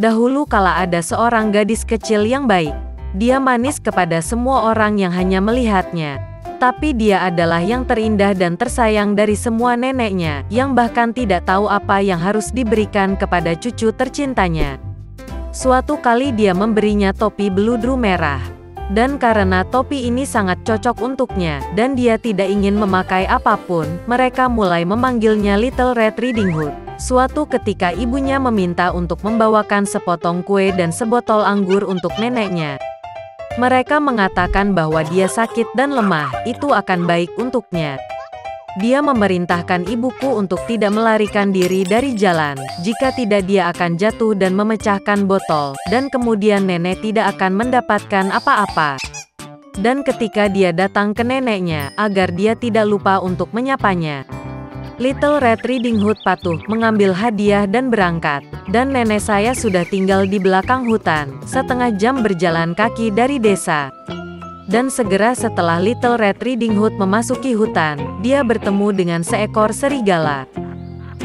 Dahulu kala ada seorang gadis kecil yang baik. Dia manis kepada semua orang yang hanya melihatnya. Tapi dia adalah yang terindah dan tersayang dari semua neneknya, yang bahkan tidak tahu apa yang harus diberikan kepada cucu tercintanya. Suatu kali dia memberinya topi beludru merah. Dan karena topi ini sangat cocok untuknya, dan dia tidak ingin memakai apapun, mereka mulai memanggilnya Little Red Riding Hood. Suatu ketika ibunya meminta untuk membawakan sepotong kue dan sebotol anggur untuk neneknya. Mereka mengatakan bahwa dia sakit dan lemah, itu akan baik untuknya. Dia memerintahkan ibuku untuk tidak melarikan diri dari jalan, jika tidak dia akan jatuh dan memecahkan botol, dan kemudian nenek tidak akan mendapatkan apa-apa. Dan ketika dia datang ke neneknya, agar dia tidak lupa untuk menyapanya. Little Red Riding Hood patuh, mengambil hadiah dan berangkat. Dan nenek saya sudah tinggal di belakang hutan, setengah jam berjalan kaki dari desa. Dan segera setelah Little Red Riding Hood memasuki hutan, dia bertemu dengan seekor serigala.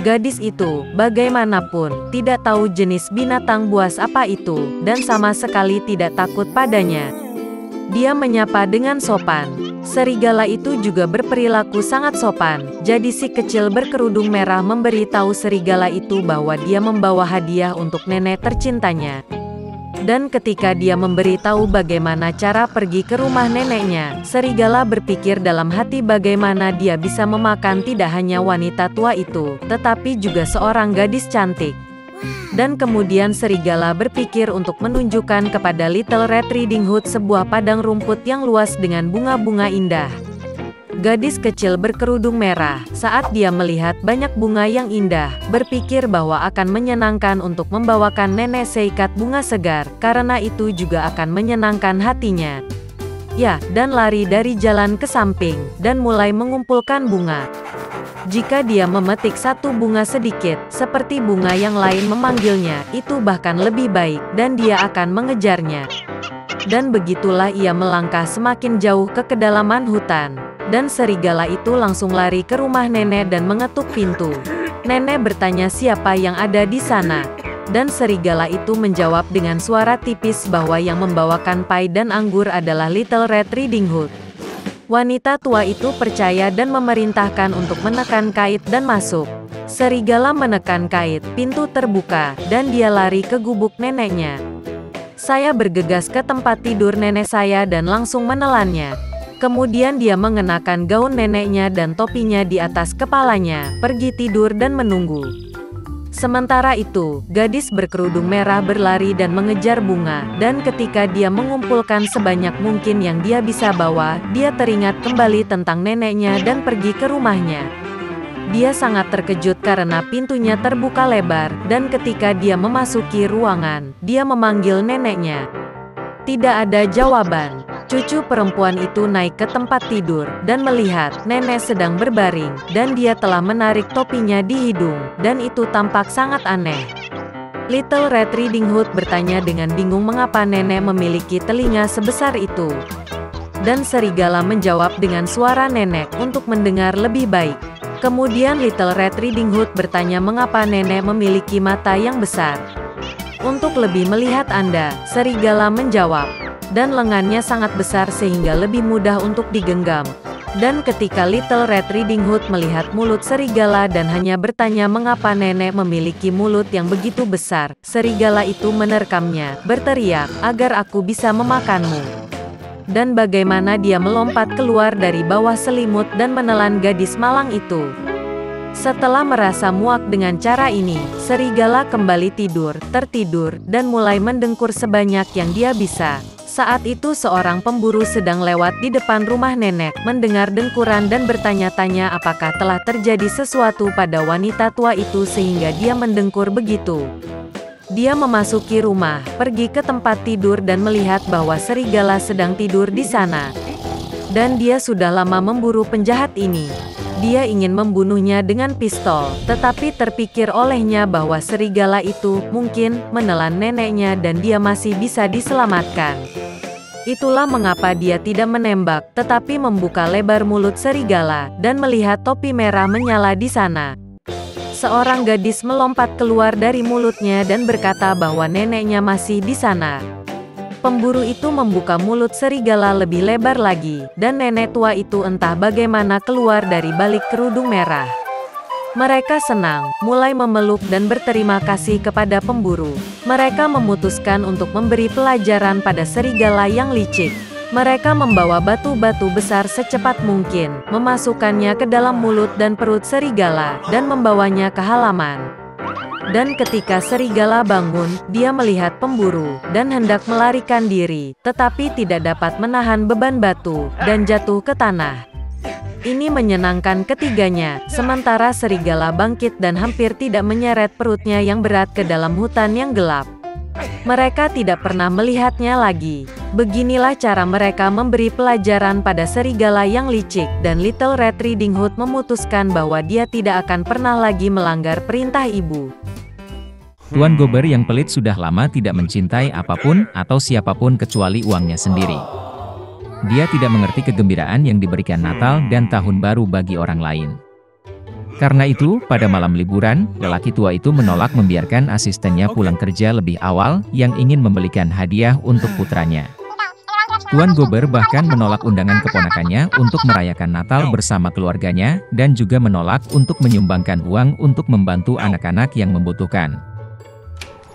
Gadis itu, bagaimanapun, tidak tahu jenis binatang buas apa itu, dan sama sekali tidak takut padanya. Dia menyapa dengan sopan. Serigala itu juga berperilaku sangat sopan, jadi si kecil berkerudung merah memberi tahu serigala itu bahwa dia membawa hadiah untuk nenek tercintanya. Dan ketika dia memberitahu bagaimana cara pergi ke rumah neneknya, serigala berpikir dalam hati bagaimana dia bisa memakan tidak hanya wanita tua itu, tetapi juga seorang gadis cantik. Dan kemudian serigala berpikir untuk menunjukkan kepada Little Red Riding Hood sebuah padang rumput yang luas dengan bunga-bunga indah. Gadis kecil berkerudung merah, saat dia melihat banyak bunga yang indah, berpikir bahwa akan menyenangkan untuk membawakan nenek seikat bunga segar, karena itu juga akan menyenangkan hatinya. Ya, dan lari dari jalan ke samping, dan mulai mengumpulkan bunga. Jika dia memetik satu bunga sedikit, seperti bunga yang lain memanggilnya, itu bahkan lebih baik, dan dia akan mengejarnya. Dan begitulah ia melangkah semakin jauh ke kedalaman hutan. Dan serigala itu langsung lari ke rumah nenek dan mengetuk pintu. Nenek bertanya siapa yang ada di sana. Dan serigala itu menjawab dengan suara tipis bahwa yang membawakan pai dan anggur adalah Little Red Riding Hood. Wanita tua itu percaya dan memerintahkan untuk menekan kait dan masuk. Serigala menekan kait, pintu terbuka, dan dia lari ke gubuk neneknya. Saya bergegas ke tempat tidur nenek saya dan langsung menelannya. Kemudian dia mengenakan gaun neneknya dan topinya di atas kepalanya, pergi tidur dan menunggu. Sementara itu, gadis berkerudung merah berlari dan mengejar bunga, dan ketika dia mengumpulkan sebanyak mungkin yang dia bisa bawa, dia teringat kembali tentang neneknya dan pergi ke rumahnya. Dia sangat terkejut karena pintunya terbuka lebar, dan ketika dia memasuki ruangan, dia memanggil neneknya. Tidak ada jawaban. Cucu perempuan itu naik ke tempat tidur, dan melihat nenek sedang berbaring, dan dia telah menarik topinya di hidung, dan itu tampak sangat aneh. Little Red Riding Hood bertanya dengan bingung mengapa nenek memiliki telinga sebesar itu. Dan serigala menjawab dengan suara nenek untuk mendengar lebih baik. Kemudian Little Red Riding Hood bertanya mengapa nenek memiliki mata yang besar. Untuk lebih melihat Anda, serigala menjawab. Dan lengannya sangat besar sehingga lebih mudah untuk digenggam. Dan ketika Little Red Riding Hood melihat mulut serigala dan hanya bertanya mengapa nenek memiliki mulut yang begitu besar, serigala itu menerkamnya, berteriak, agar aku bisa memakanmu. Dan bagaimana dia melompat keluar dari bawah selimut dan menelan gadis malang itu. Setelah merasa muak dengan cara ini, serigala kembali tertidur, dan mulai mendengkur sebanyak yang dia bisa. Saat itu seorang pemburu sedang lewat di depan rumah nenek, mendengar dengkuran dan bertanya-tanya apakah telah terjadi sesuatu pada wanita tua itu sehingga dia mendengkur begitu. Dia memasuki rumah, pergi ke tempat tidur dan melihat bahwa serigala sedang tidur di sana. Dan dia sudah lama memburu penjahat ini. Dia ingin membunuhnya dengan pistol, tetapi terpikir olehnya bahwa serigala itu mungkin menelan neneknya dan dia masih bisa diselamatkan. Itulah mengapa dia tidak menembak, tetapi membuka lebar mulut serigala, dan melihat topi merah menyala di sana. Seorang gadis melompat keluar dari mulutnya dan berkata bahwa neneknya masih di sana. Pemburu itu membuka mulut serigala lebih lebar lagi, dan nenek tua itu entah bagaimana keluar dari balik kerudung merah. Mereka senang, mulai memeluk dan berterima kasih kepada pemburu. Mereka memutuskan untuk memberi pelajaran pada serigala yang licik. Mereka membawa batu-batu besar secepat mungkin, memasukkannya ke dalam mulut dan perut serigala, dan membawanya ke halaman. Dan ketika serigala bangun, dia melihat pemburu, dan hendak melarikan diri, tetapi tidak dapat menahan beban batu, dan jatuh ke tanah. Ini menyenangkan ketiganya, sementara serigala bangkit dan hampir tidak menyeret perutnya yang berat ke dalam hutan yang gelap. Mereka tidak pernah melihatnya lagi. Beginilah cara mereka memberi pelajaran pada serigala yang licik, dan Little Red Riding Hood memutuskan bahwa dia tidak akan pernah lagi melanggar perintah ibu. Tuan Gober yang pelit sudah lama tidak mencintai apapun atau siapapun kecuali uangnya sendiri. Dia tidak mengerti kegembiraan yang diberikan Natal dan Tahun Baru bagi orang lain. Karena itu, pada malam liburan, lelaki tua itu menolak membiarkan asistennya pulang kerja lebih awal yang ingin membelikan hadiah untuk putranya. Tuan Gober bahkan menolak undangan keponakannya untuk merayakan Natal bersama keluarganya, dan juga menolak untuk menyumbangkan uang untuk membantu anak-anak yang membutuhkan.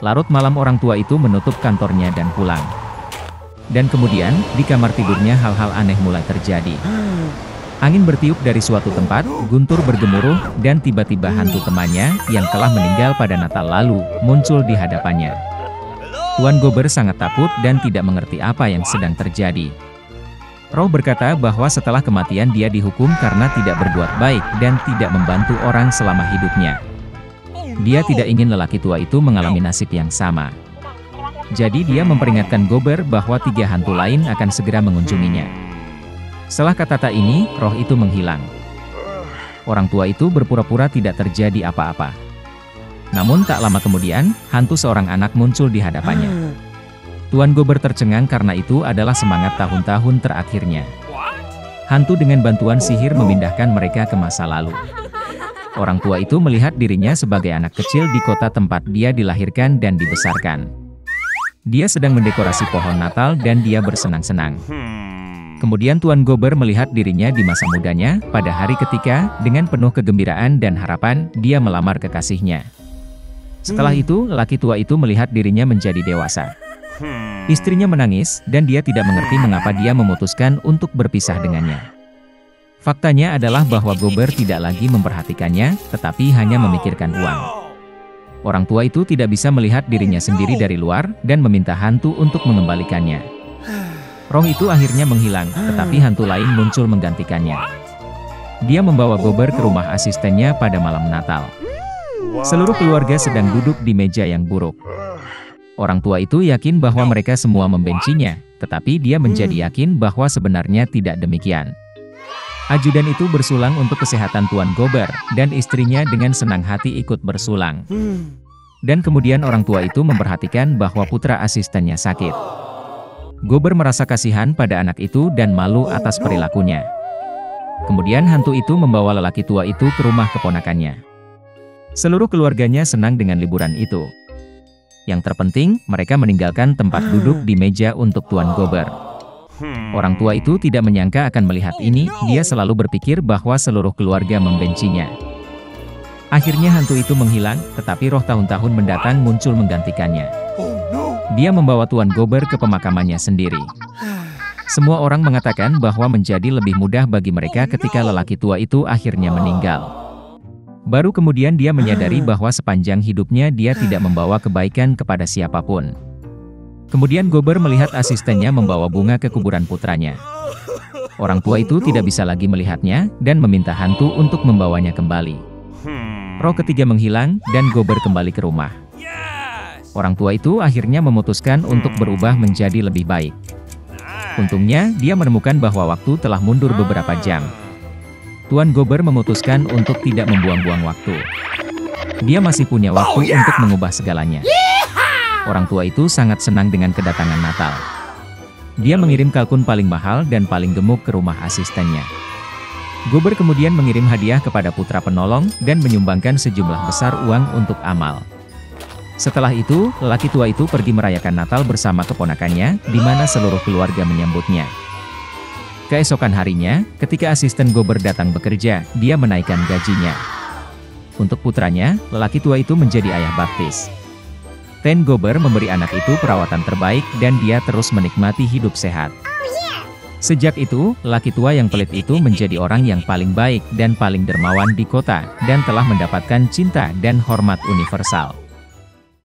Larut malam orang tua itu menutup kantornya dan pulang. Dan kemudian, di kamar tidurnya hal-hal aneh mulai terjadi. Angin bertiup dari suatu tempat, guntur bergemuruh, dan tiba-tiba hantu temannya, yang telah meninggal pada Natal lalu, muncul di hadapannya. Tuan Gober sangat takut dan tidak mengerti apa yang sedang terjadi. Roh berkata bahwa setelah kematian dia dihukum karena tidak berbuat baik dan tidak membantu orang selama hidupnya. Dia tidak ingin lelaki tua itu mengalami nasib yang sama. Jadi dia memperingatkan Gober bahwa 3 hantu lain akan segera mengunjunginya. Setelah kata-kata ini, roh itu menghilang. Orang tua itu berpura-pura tidak terjadi apa-apa. Namun tak lama kemudian, hantu seorang anak muncul di hadapannya. Tuan Gober tercengang karena itu adalah semangat tahun-tahun terakhirnya. Hantu dengan bantuan sihir memindahkan mereka ke masa lalu. Orang tua itu melihat dirinya sebagai anak kecil di kota tempat dia dilahirkan dan dibesarkan. Dia sedang mendekorasi pohon Natal dan dia bersenang-senang. Kemudian Tuan Gober melihat dirinya di masa mudanya, pada hari ketika, dengan penuh kegembiraan dan harapan, dia melamar kekasihnya. Setelah itu, lelaki tua itu melihat dirinya menjadi dewasa. Istrinya menangis, dan dia tidak mengerti mengapa dia memutuskan untuk berpisah dengannya. Faktanya adalah bahwa Gober tidak lagi memperhatikannya, tetapi hanya memikirkan uang. Orang tua itu tidak bisa melihat dirinya sendiri dari luar, dan meminta hantu untuk mengembalikannya. Roh itu akhirnya menghilang, tetapi hantu lain muncul menggantikannya. Dia membawa Gober ke rumah asistennya pada malam Natal. Seluruh keluarga sedang duduk di meja yang buruk. Orang tua itu yakin bahwa mereka semua membencinya, tetapi dia menjadi yakin bahwa sebenarnya tidak demikian. Ajudan itu bersulang untuk kesehatan Tuan Gober, dan istrinya dengan senang hati ikut bersulang. Dan kemudian orang tua itu memperhatikan bahwa putra asistennya sakit. Gober merasa kasihan pada anak itu dan malu atas perilakunya. Kemudian hantu itu membawa lelaki tua itu ke rumah keponakannya. Seluruh keluarganya senang dengan liburan itu. Yang terpenting, mereka meninggalkan tempat duduk di meja untuk Tuan Gober. Orang tua itu tidak menyangka akan melihat ini, dia selalu berpikir bahwa seluruh keluarga membencinya. Akhirnya hantu itu menghilang, tetapi roh tahun-tahun mendatang muncul menggantikannya. Dia membawa Tuan Gober ke pemakamannya sendiri. Semua orang mengatakan bahwa menjadi lebih mudah bagi mereka ketika lelaki tua itu akhirnya meninggal. Baru kemudian dia menyadari bahwa sepanjang hidupnya dia tidak membawa kebaikan kepada siapapun. Kemudian Gober melihat asistennya membawa bunga ke kuburan putranya. Orang tua itu tidak bisa lagi melihatnya, dan meminta hantu untuk membawanya kembali. Roh ketiga menghilang, dan Gober kembali ke rumah. Orang tua itu akhirnya memutuskan untuk berubah menjadi lebih baik. Untungnya, dia menemukan bahwa waktu telah mundur beberapa jam. Tuan Gober memutuskan untuk tidak membuang-buang waktu. Dia masih punya waktu untuk mengubah segalanya. Orang tua itu sangat senang dengan kedatangan Natal. Dia mengirim kalkun paling mahal dan paling gemuk ke rumah asistennya. Gober kemudian mengirim hadiah kepada putra penolong dan menyumbangkan sejumlah besar uang untuk amal. Setelah itu, lelaki tua itu pergi merayakan Natal bersama keponakannya, di mana seluruh keluarga menyambutnya. Keesokan harinya, ketika asisten Gober datang bekerja, dia menaikkan gajinya. Untuk putranya, lelaki tua itu menjadi ayah baptis. Ten Gober memberi anak itu perawatan terbaik dan dia terus menikmati hidup sehat. Sejak itu, laki tua yang pelit itu menjadi orang yang paling baik dan paling dermawan di kota, dan telah mendapatkan cinta dan hormat universal.